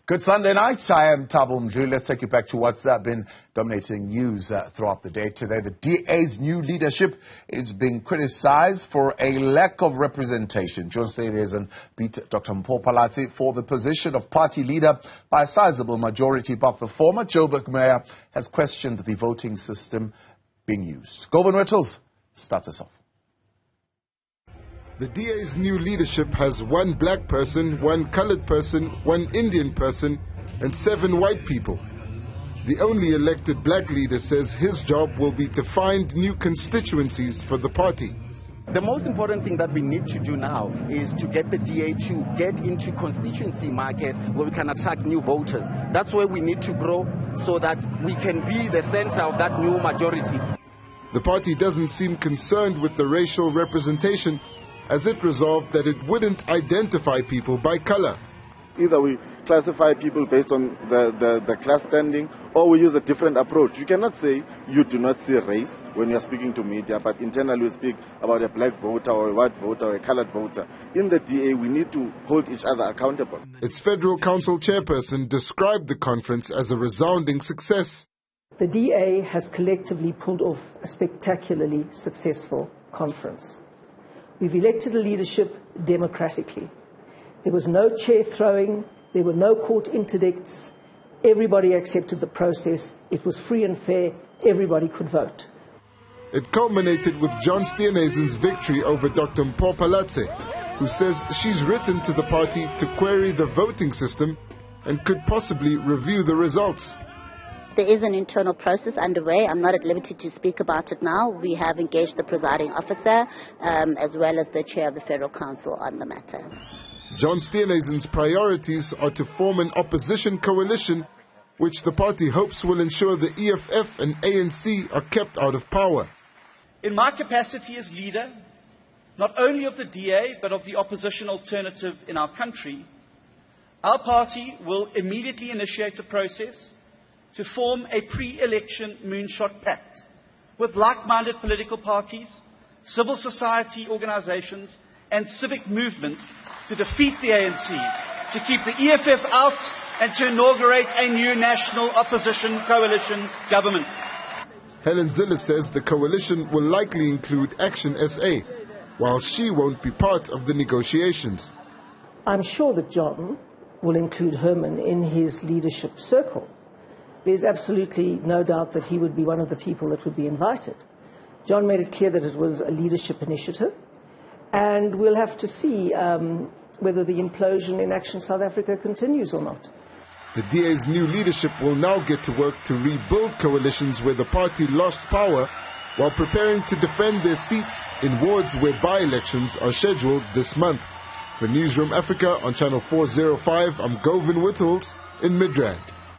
Good Sunday night. I am Thabo Mdluli. Let's take you back to what's been dominating news throughout the day today. The DA's new leadership is being criticized for a lack of representation. Steenhuisen beat Dr. Mpho Phalatse for the position of party leader by a sizable majority, but the former Joburg mayor has questioned the voting system being used. Govan Whittles starts us off. The DA's new leadership has one black person, one colored person, one Indian person, and 7 white people. The only elected black leader says his job will be to find new constituencies for the party. The most important thing that we need to do now is to get the DA to get into constituency market where we can attract new voters. That's where we need to grow so that we can be the center of that new majority. The party doesn't seem concerned with the racial representation, as it resolved that it wouldn't identify people by color. Either we classify people based on the class standing, or we use a different approach. You cannot say you do not see race when you are speaking to media, but internally we speak about a black voter or a white voter or a colored voter. In the DA, we need to hold each other accountable. Its Federal Council chairperson described the conference as a resounding success. The DA has collectively pulled off a spectacularly successful conference. We've elected a leadership democratically. There was no chair throwing, there were no court interdicts. Everybody accepted the process. It was free and fair. Everybody could vote. It culminated with Steenhuisen's victory over Dr. Mpho Phalatse, who says she's written to the party to query the voting system and could possibly review the results. There is an internal process underway. I'm not at liberty to speak about it now. We have engaged the presiding officer as well as the chair of the Federal Council on the matter. Steenhuisen's priorities are to form an opposition coalition, which the party hopes will ensure the EFF and ANC are kept out of power. In my capacity as leader, not only of the DA, but of the opposition alternative in our country, our party will immediately initiate a process to form a pre-election moonshot pact with like-minded political parties, civil society organizations, and civic movements to defeat the ANC, to keep the EFF out, and to inaugurate a new national opposition coalition government. Helen Zille says the coalition will likely include Action SA, while she won't be part of the negotiations. I'm sure that John will include Herman in his leadership circle. There's absolutely no doubt that he would be one of the people that would be invited. John made it clear that it was a leadership initiative, and we'll have to see whether the implosion in Action South Africa continues or not. The DA's new leadership will now get to work to rebuild coalitions where the party lost power, while preparing to defend their seats in wards where by-elections are scheduled this month. For Newzroom Afrika on Channel 405, I'm Govan Whittles in Midrand.